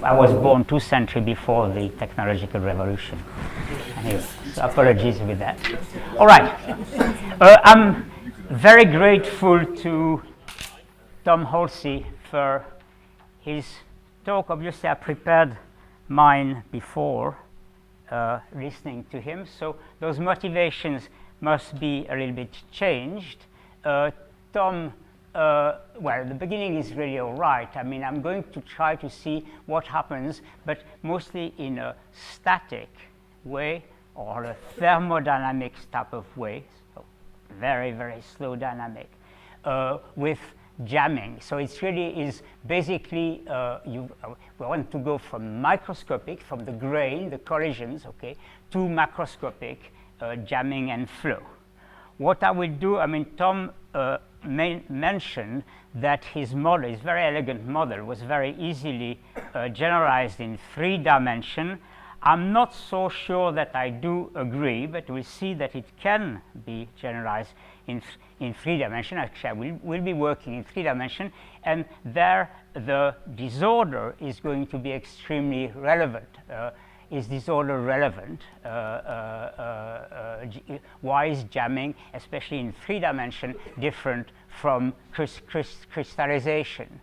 I was born 2 centuries before the technological revolution. Anyway, so apologies with that. All right. I'm very grateful to Tom Halsey for his talk. Obviously, I prepared mine before listening to him, so those motivations must be a little bit changed. Tom, well, the beginning is really all right. I mean, I'm going to try to see what happens, but mostly in a static way or a thermodynamics type of way, so very, very slow dynamic, with jamming. So it really is basically, we want to go from microscopic, from the grain, the collisions, okay, to macroscopic jamming and flow. What I will do, I mean, Tom mentioned that his model, his very elegant model, was very easily generalized in 3 dimensions. I'm not so sure that I do agree, but we'll see that it can be generalized in 3 dimensions. Actually, I will be working in 3 dimensions, and there the disorder is going to be extremely relevant. Is disorder relevant? Why is jamming, especially in 3 dimensions, different from crystallization?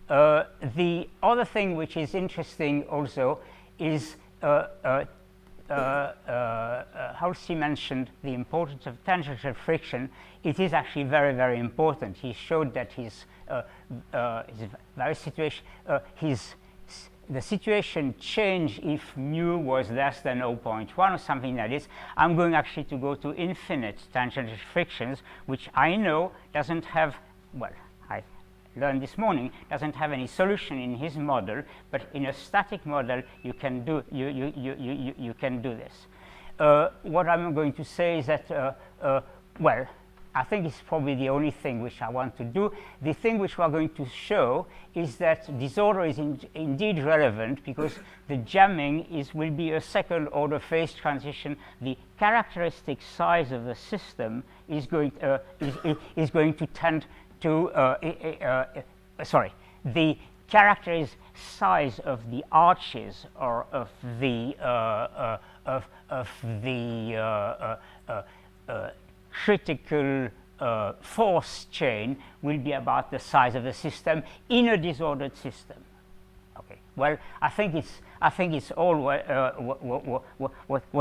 The other thing which is interesting also is Halsey mentioned the importance of tangential friction. It is actually very, very important. He showed that the situation changed if mu was less than 0.1 or something like this. I'm going actually to go to infinite tangential frictions, which I know doesn't have, well, I learned this morning, doesn't have any solution in his model, but in a static model you can do you can do this. What I'm going to say is that well, I think it's probably the only thing which I want to do. The thing which we're going to show is that disorder is indeed relevant, because the jamming will be a second order phase transition. The characteristic size of the system is going to tend to the characteristic size of the arches or of the critical force chain will be about the size of the system in a disordered system. Okay. Well, I think it's all what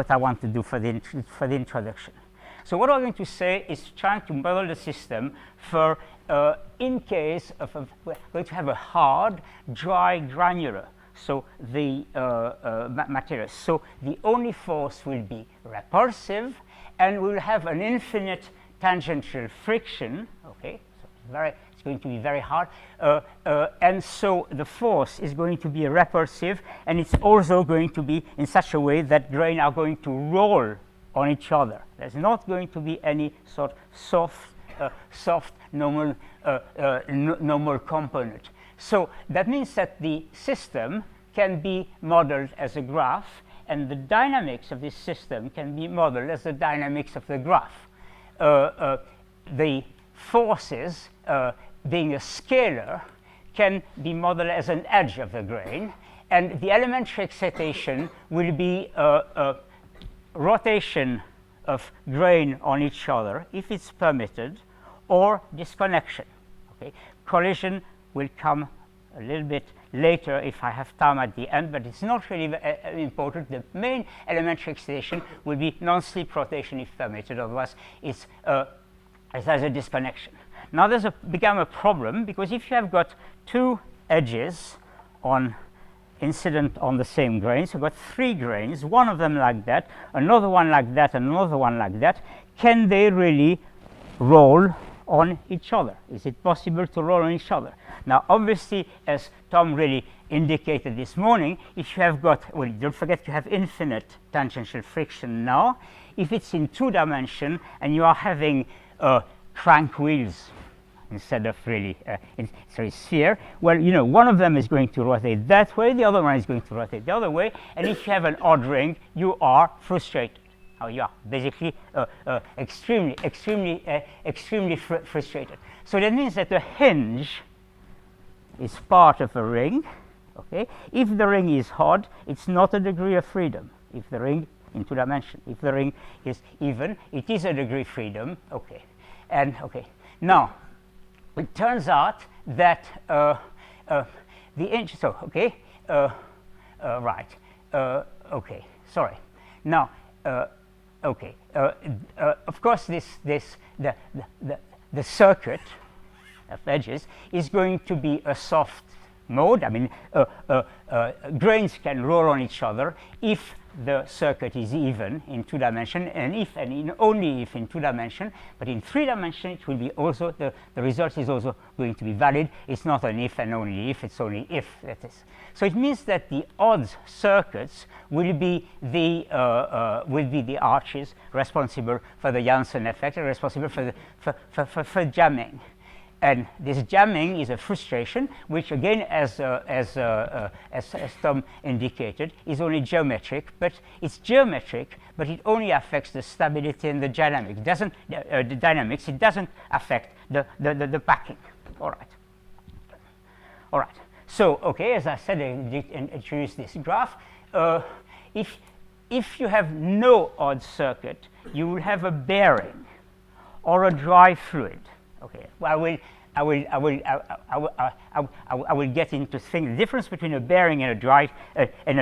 I want to do for the introduction. So what I'm going to say is trying to model the system for in case of we're going to have a hard, dry granular. So the material. So the only force will be repulsive, and we'll have an infinite tangential friction. Okay, so it's going to be very hard, and so the force is going to be repulsive, and it's also going to be in such a way that grain are going to roll on each other. There's not going to be any sort of soft normal normal component. So that means that the system can be modeled as a graph, and the dynamics of this system can be modeled as the dynamics of the graph. The forces, being a scalar, can be modeled as an edge of the grain, and the elementary excitation will be a rotation of grain on each other, if it's permitted, or disconnection. Okay? Collision will come a little bit later if I have time at the end, but it's not really important. The main elementary excitation will be non-slip rotation if permitted, otherwise it's there's a disconnection. Now there's become a problem, because if you have got 2 edges incident on the same grain, so you've got 3 grains, one of them like that, another one like that, and another one like that, can they really roll on each other? Is it possible to roll on each other? Now, obviously, as Tom really indicated this morning, if you have got, well, don't forget you have infinite tangential friction now. If it's in 2 dimensions and you are having crank wheels instead of really a sphere, well, you know, one of them is going to rotate that way, the other one is going to rotate the other way, and if you have an odd ring, you are frustrated. Oh, you are basically extremely frustrated. So that means that the hinge is part of a ring, Okay? If the ring is odd, it's not a degree of freedom. If the ring in 2 dimensions, if the ring is even, it is a degree freedom. Okay, and okay. Now, it turns out that so okay, right. Okay, sorry. Now, okay. Of course, the circuit of edges is going to be a soft mode. I mean, grains can roll on each other if the circuit is even in 2 dimensions, and only if in 2 dimensions. But in 3 dimensions, it will be also the result is also going to be valid. It's not an if and only if; it's only if. That is. So it means that the odd circuits will be the arches responsible for the Janssen effect, and responsible for jamming. And this jamming is a frustration, which again, as Tom indicated, is only geometric. But it's geometric, but it only affects the stability and the dynamics. It doesn't the dynamics. It doesn't affect the packing. All right. All right. So okay, as I said, I introduced this graph. If you have no odd circuit, you will have a bearing or a dry fluid. Okay, well, I will get into things. The difference between a bearing and a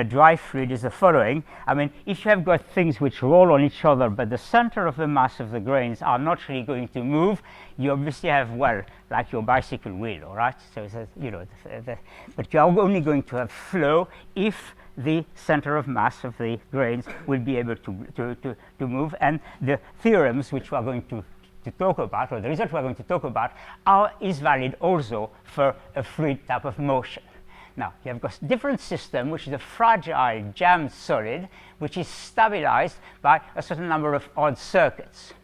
dry fluid is the following. I mean, if you have got things which roll on each other, but the center of the mass of the grains are not really going to move, you obviously have, well, like your bicycle wheel, all right? So you know, but you are only going to have flow if the center of mass of the grains will be able to move, and the theorems which we are going to talk about, or the result we are going to talk about, is valid also for a fluid type of motion. Now, you have got a different system, which is a fragile jammed solid, which is stabilized by a certain number of odd circuits.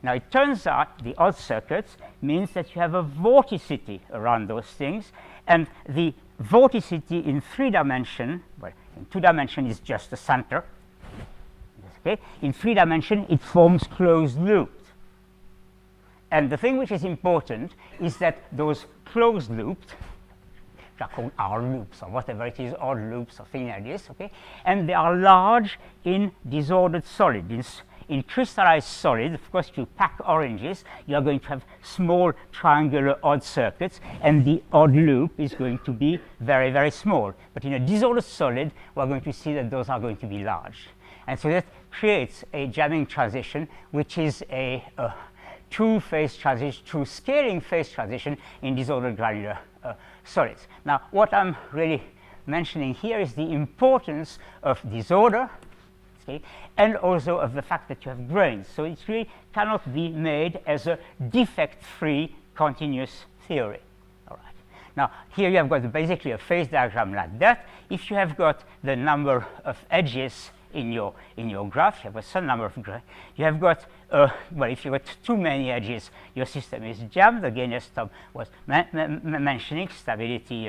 Now, it turns out the odd circuits means that you have a vorticity around those things, and the vorticity in 3 dimensions, well, in 2 dimensions is just the center. Okay? In 3 dimensions, it forms closed loops. And the thing which is important is that those closed loops, which are called R loops or whatever it is, odd loops or things like this, okay, and they are large in disordered solids. In crystallized solid, of course, if you pack oranges, you are going to have small triangular odd circuits, and the odd loop is going to be very, very small. But in a disordered solid, we are going to see that those are going to be large. And so that creates a jamming transition, which is a true phase transition, true scaling phase transition in disordered granular solids. Now, what I'm really mentioning here is the importance of disorder, okay, and also of the fact that you have grains. So it really cannot be made as a defect-free continuous theory. All right. Now, here you have got basically a phase diagram like that. If you have got the number of edges in your graph, you have a certain number of grains. You have got well, if you've got too many edges, your system is jammed. Again, as Tom was mentioning, stability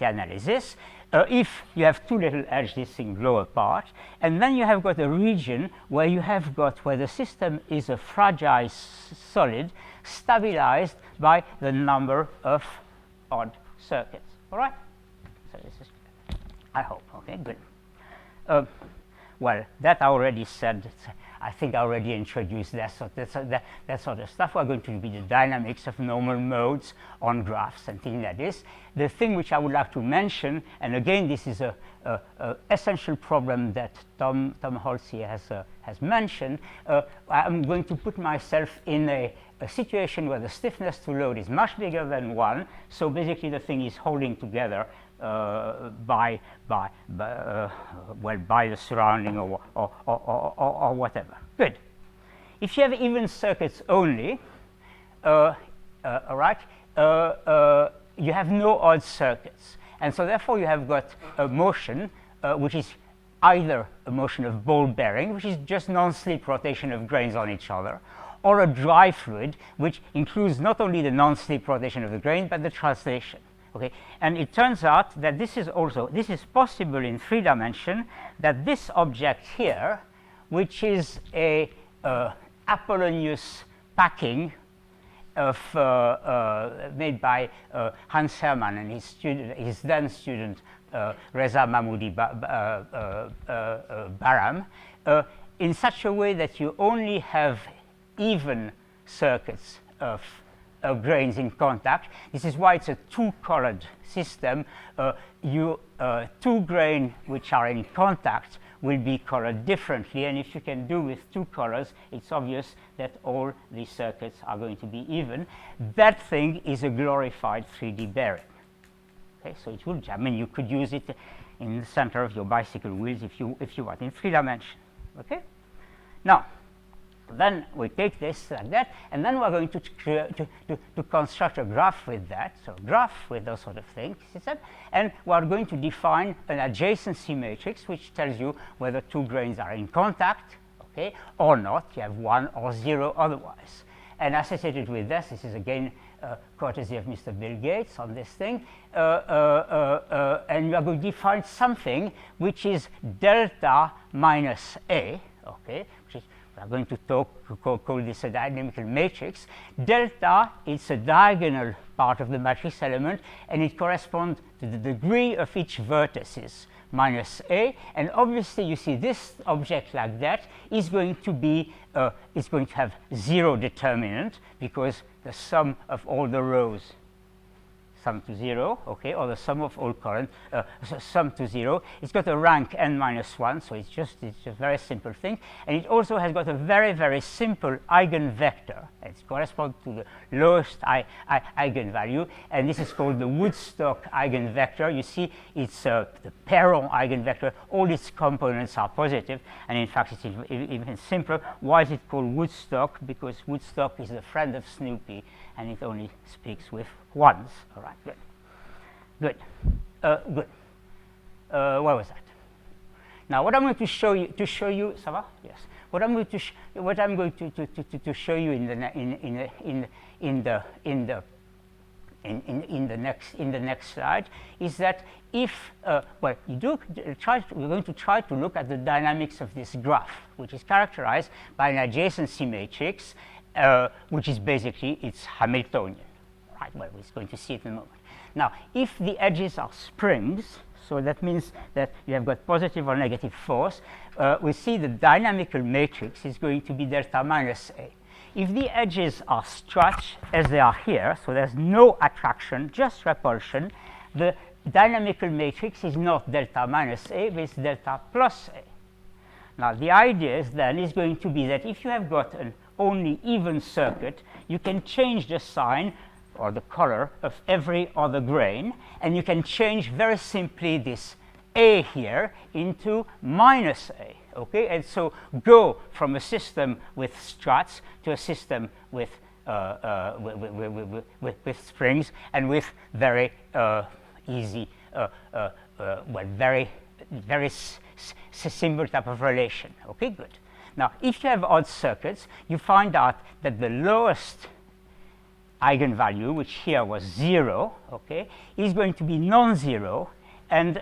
analysis. If you have too little edge, this thing blow apart. And then you have got a region where you have got where the system is a fragile solid stabilized by the number of odd circuits. All right? So this is, I hope, okay, good. Well, that I already said. I think I already introduced that sort of stuff. We're going to be the dynamics of normal modes on graphs and things like this. The thing which I would like to mention, and again, this is a essential problem that Tom Holtz here has mentioned. I'm going to put myself in a situation where the stiffness to load is much bigger than 1. So basically, the thing is holding together by the surrounding or whatever. Good. If you have even circuits only, all right, you have no odd circuits, and so therefore you have got a motion which is either a motion of ball bearing, which is just non-slip rotation of grains on each other, or a dry fluid, which includes not only the non-slip rotation of the grain but the translation. Okay, and it turns out that this is possible in 3 dimensions. That this object here, which is a Apollonius packing, made by Hans Hermann and his then student Reza Mahmoudi Baram, in such a way that you only have even circuits of grains in contact. This is why it's a two-colored system. Two grains which are in contact will be colored differently, and if you can do with two colors, it's obvious that all these circuits are going to be even. That thing is a glorified 3D bearing. Okay, so it will, I mean, you could use it in the center of your bicycle wheels if you want, in 3 dimensions. Okay? Now, then we take this like that, and then we're going to construct a graph with that, so a graph with those sort of things, and we're going to define an adjacency matrix which tells you whether two grains are in contact, okay, or not. You have 1 or 0 otherwise. And associated with this is again courtesy of Mr. Bill Gates on this thing, and we are going to define something which is delta minus A, okay, which is, we are going to call this a dynamical matrix. Delta is a diagonal part of the matrix element, and it corresponds to the degree of each vertices minus A. And obviously, you see this object like that is going to be is going to have 0 determinant, because the sum of all the rows sum to 0, okay, or the sum of all current sum to 0. It's got a rank n minus 1, so it's just a very simple thing, and it also has got a very simple eigenvector. It corresponds to the lowest eigenvalue, and this is called the Woodstock eigenvector. You see, it's the Perron eigenvector. All its components are positive, and in fact, it's even simpler. Why is it called Woodstock? Because Woodstock is the friend of Snoopy, and it only speaks with ones. All right, good. Where was that? Now, what I'm going to show you, ça va? Yes. What I'm going to show you in the next slide is that if well, we're going to try to look at the dynamics of this graph, which is characterized by an adjacency matrix, which is basically it's Hamiltonian. Right, well, we're going to see it in a moment. Now, if the edges are springs, so that means that you have got positive or negative force, we see the dynamical matrix is going to be delta minus A. If the edges are struts, as they are here, so there's no attraction, just repulsion, the dynamical matrix is not delta minus A, but it's delta plus A. Now, the idea is then is going to be that if you have got an only even circuit, you can change the sign or the color of every other grain, and you can change very simply this A here into minus A, okay? And so go from a system with struts to a system with springs and with very easy, well, very simple type of relation, okay, good. Now, if you have odd circuits, you find out that the lowest eigenvalue, which here was 0, okay, is going to be non-zero, and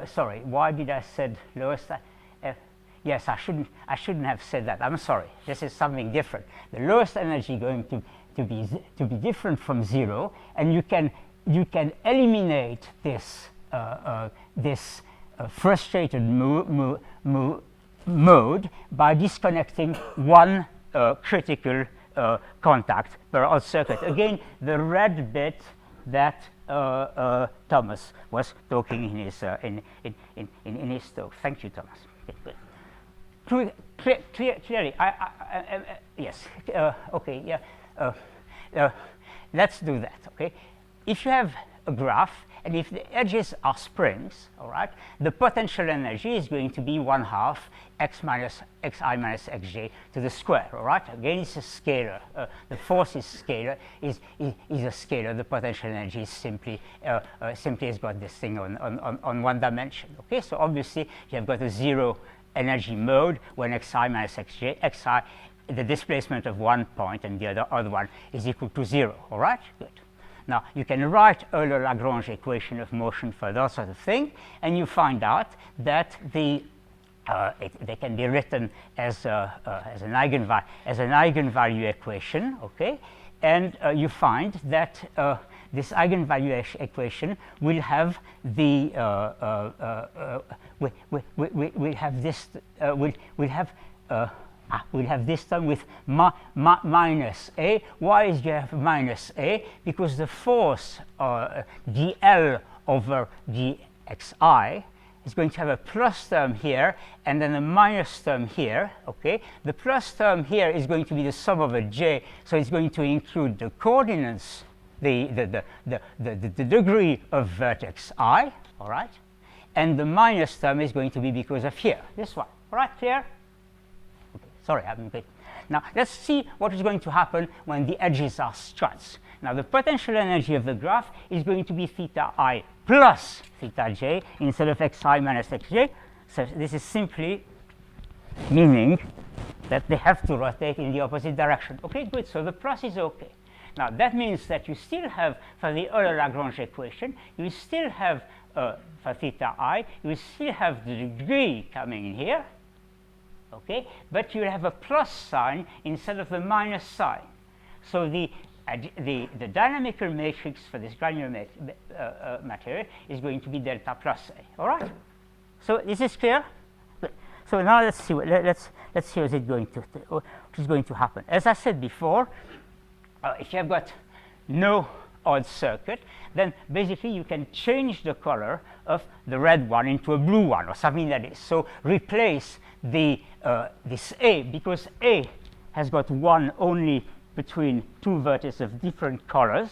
sorry, why did I said lowest? Yes, I shouldn't have said that. I'm sorry. This is something different. The lowest energy going to be different from 0, and you can eliminate this frustrated mode by disconnecting one critical contact per odd circuit. Again, the red bit that Thomas was talking in his in his talk. Thank you, Thomas. Okay, good. Clearly, yes. Okay, yeah. Let's do that. Okay, if you have a graph and if the edges are springs, all right, the potential energy is going to be 1/2 x minus xi minus xj to the square. All right, again, it's a scalar. The force is scalar. Is a scalar. The potential energy is simply has got this thing on one dimension. Okay, so obviously you have got a 0 energy mode when xi minus xj, the displacement of one point and the other one is equal to 0. All right, good. Now, you can write Euler-Lagrange equation of motion for that sort of thing, and you find out that the they can be written as an eigenvalue equation, okay? And you find that this eigenvalue equation will have the will have this we'll have this term with minus a. Why is you have minus a? Because the force dl over dxi is going to have a plus term here and then a minus term here, okay? The plus term here is going to be the sum over j, so it's going to include the coordinates, the degree of vertex I, all right? And the minus term is going to be because of here, this one, all right, clear? Okay, sorry, I haven't been. Now, let's see what is going to happen when the edges are struts. Now, the potential energy of the graph is going to be theta I plus theta j instead of xi minus xj. So this is simply meaning that they have to rotate in the opposite direction. Okay, good. So the plus is okay. Now, that means that you still have, for the Euler-Lagrange equation, you still have, for theta I, you still have the degree coming in here, okay? But you have a plus sign instead of the minus sign. So the dynamical matrix for this granular material is going to be delta plus A. All right. So this is clear. So now let's see. Let's see what is going to happen. As I said before, if you have got no odd circuit, then basically you can change the color of the red one into a blue one or something like this. So replace the this A, because A has got one only between two vertices of different colors,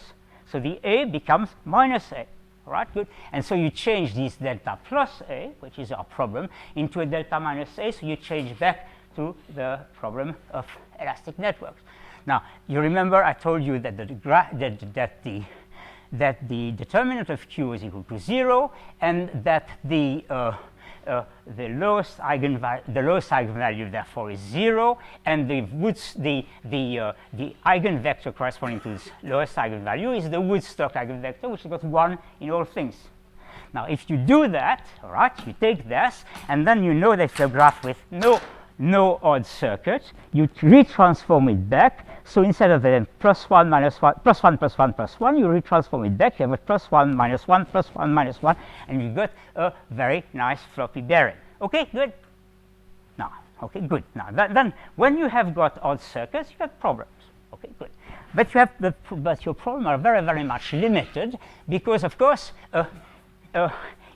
so the A becomes minus A. All right, good. And so you change this delta plus A, which is our problem, into a delta minus A, so you change back to the problem of elastic networks. Now, you remember I told you that the determinant of Q is equal to 0, and that the lowest eigenvalue therefore is 0, and the eigenvector corresponding to this lowest eigenvalue is the Woodstock eigenvector, which has got 1 in all things. Now, if you do that, all right, you take this, and then you know that if you have a graph with no odd circuit, you retransform it back. So instead of a plus 1 minus 1 plus 1 plus 1 plus 1, you retransform it back. You have a plus 1 minus 1 plus 1 minus 1, and you got a very nice floppy bearing. Okay, good. Now, okay, good. Now, then when you have got odd circuits, you have problems. Okay, good. But your problems are very, very much limited because, of course,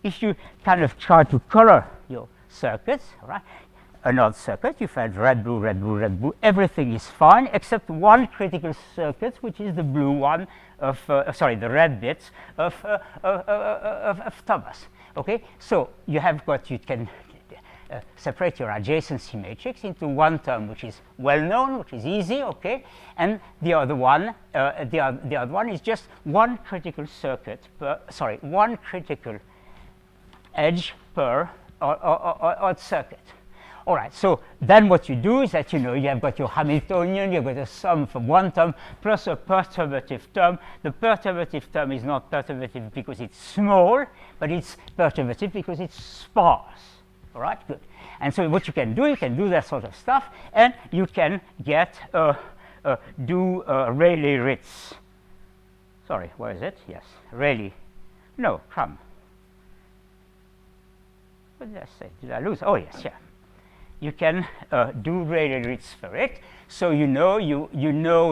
if you kind of try to color your circuits, all right, an odd circuit, you've had red, blue, red, blue, red, blue. Everything is fine except one critical circuit, which is the blue one of, the red bits of Thomas. Okay, so you have got, you can separate your adjacency matrix into one term which is well known, which is easy, okay, and the other one, the other one is just one critical circuit per, one critical edge per odd circuit. All right, so then what you do is that, you know, you have got your Hamiltonian, you've got a sum from one term plus a perturbative term. The perturbative term is not perturbative because it's small, but it's perturbative because it's sparse. All right, good. And so what you can do that sort of stuff, and you can get, Rayleigh-Ritz. Sorry, where is it? Yes, Rayleigh. No, come. What did I say? Did I lose? Oh, yes, yeah. You can do Rayleigh-Ritz for it. So you know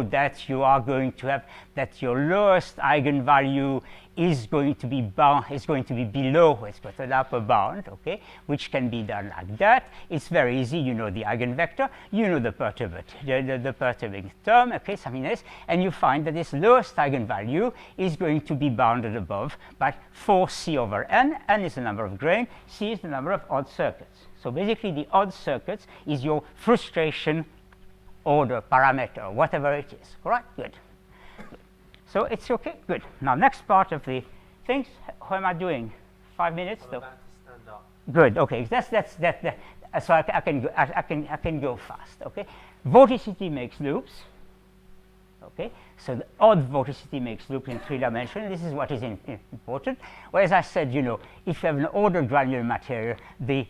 that you are going to have that your lowest eigenvalue is going to be below, it's got an upper bound, okay, which can be done like that. It's very easy. You know the eigenvector, you know the perturbing term, okay, something else, and you find that this lowest eigenvalue is going to be bounded above by 4c over n. N is the number of grain, c is the number of odd circuits. So basically, the odd circuits is your frustration order parameter, whatever it is. All right, good. So it's okay, good. Now, next part of the things. How am I doing? 5 minutes? I'm about to stand up. Good. Okay. So I can go fast. Okay. Vorticity makes loops. Okay, so the odd vorticity makes loops in 3 dimensions. This is what is important. Well, as I said, you know, if you have an ordered granular material, the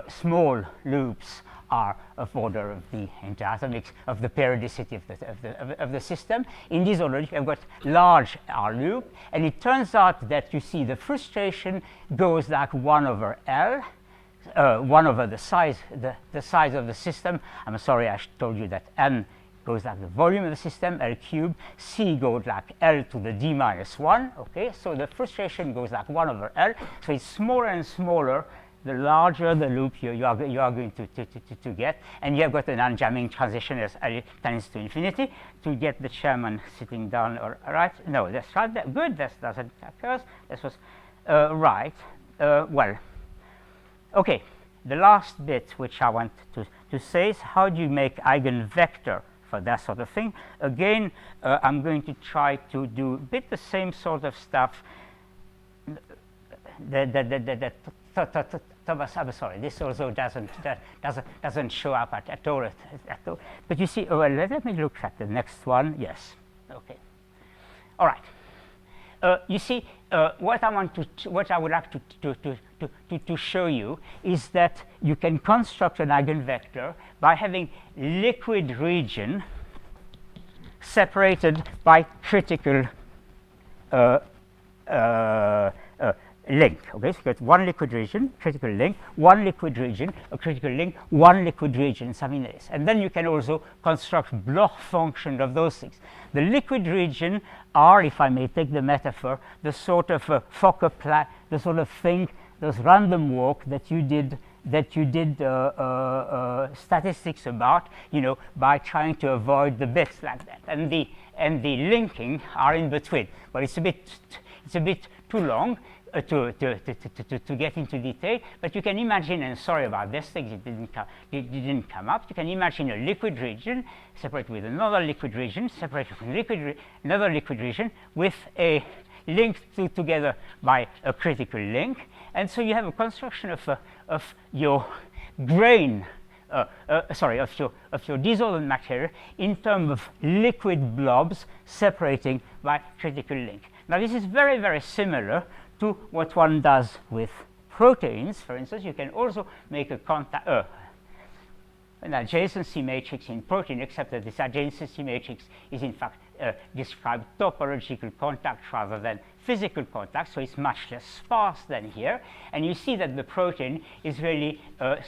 small loops are of order of the atomic of the periodicity of the system. In this order, you have got large R loop, and it turns out that you see the frustration goes like 1 over L. 1 over the size of the system. I'm sorry, I told you that n goes like the volume of the system, L cubed. C goes like L to the d minus 1. Okay, so the frustration goes like 1 over L. So it's smaller and smaller the larger the loop you are going to get, and you have got an unjamming transition as L tends to infinity. To get the chairman sitting down, or right? No, that's right. That, good. That doesn't occur. This was right. Well. Okay, the last bit which I want to say is how do you make eigenvector for that sort of thing. Again, I'm going to try to do a bit the same sort of stuff that Thomas, I'm sorry, this also doesn't show up at all. But you see, well, let me look at the next one. Yes, okay, all right. You see, what I would like to show you is that you can construct an eigenvector by having liquid region separated by critical link. Okay, so you got one liquid region, critical link, one liquid region, a critical link, one liquid region, something like this. And then you can also construct Bloch function of those things. The liquid region are, if I may take the metaphor, the sort of Fokker plot, the sort of thing, those random walk that you did statistics about, you know, by trying to avoid the bits like that. And the linking are in between. But it's a bit too long to get into detail, but you can imagine, and sorry about this thing, it didn't come up. You can imagine a liquid region separated with another liquid region, separated from another liquid region, with a linked together by a critical link, and so you have a construction of your grain. Of your dissolvent material in terms of liquid blobs separating by critical link. Now this is very, very similar to what one does with proteins. For instance, you can also make a an adjacency matrix in protein, except that this adjacency matrix is in fact described topological contact rather than physical contact, so it's much less sparse than here. And you see that the protein is really a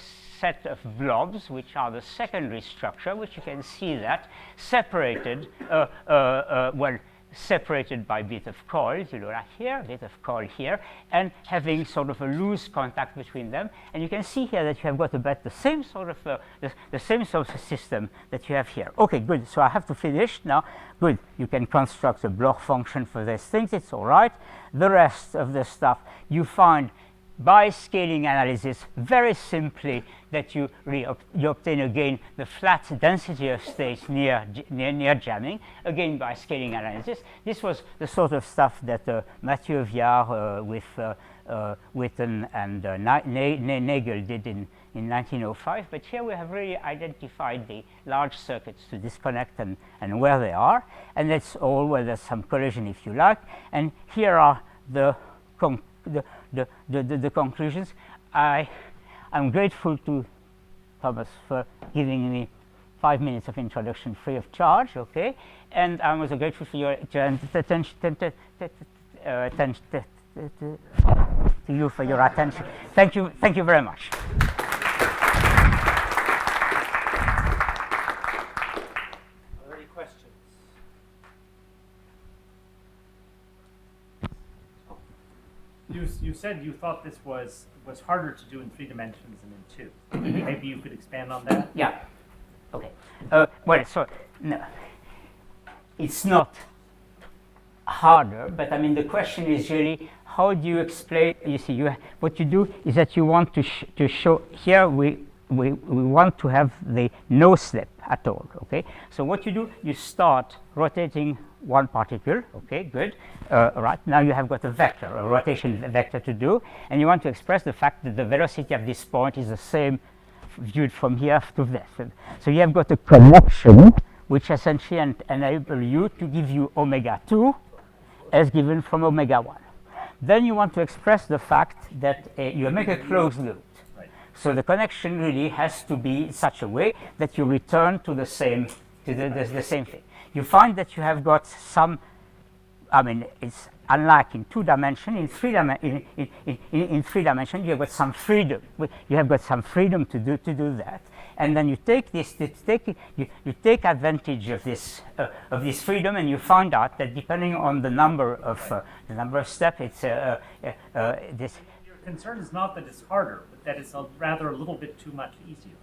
set of blobs, which are the secondary structure, which you can see that separated, separated by bit of coils, you know, right here, bit of coil here, and having sort of a loose contact between them. And you can see here that you have got about the same sort of the same sort of system that you have here. Okay, good. So I have to finish now. Good. You can construct a Bloch function for these things. It's all right. The rest of the stuff you find by scaling analysis very simply, that you obtain again the flat density of states near jamming, again by scaling analysis. This was the sort of stuff that Mathieu Viard with Witten and Nagel did in 1905, but here we have really identified the large circuits to disconnect and where they are, and that's all where there's some collision if you like. And here are the conclusions. I'm grateful to Thomas for giving me 5 minutes of introduction free of charge, okay? And I'm also grateful for your attention, to you for your attention. Thank you very much. Are there any questions? You said you thought this was harder to do in 3 dimensions than in 2. Maybe you could expand on that? Yeah. Okay. Well, so no, it's not harder, but I mean the question is really how do you explain? You see, what you do is that you want to show here we want to have the no slip at all. Okay. So what you do, you start rotating one particle. Okay, good. Right, now you have got a vector, a rotation vector to do, and you want to express the fact that the velocity of this point is the same viewed from here to this. So you have got a connection which essentially enable you to give you omega 2 as given from omega 1. Then you want to express the fact that you make a closed loop. Right. So the connection really has to be in such a way that you return to the same the same thing. You find that you have got some, I mean, it's unlike in 2 dimensions. In 3 dimensions, you have got some freedom. You have got some freedom to do that, and then you take this, you take advantage of this freedom, and you find out that depending on the number of steps, it's this. Your concern is not that it's harder, but that it's rather a little bit too much easier.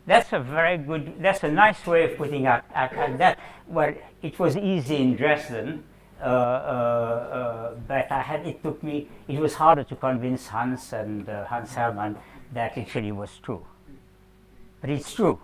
That's a very good. That's a nice way of putting at that. Well, it was easy in Dresden. But it was harder to convince Hans and Hans Hermann that it really was true. But it's true.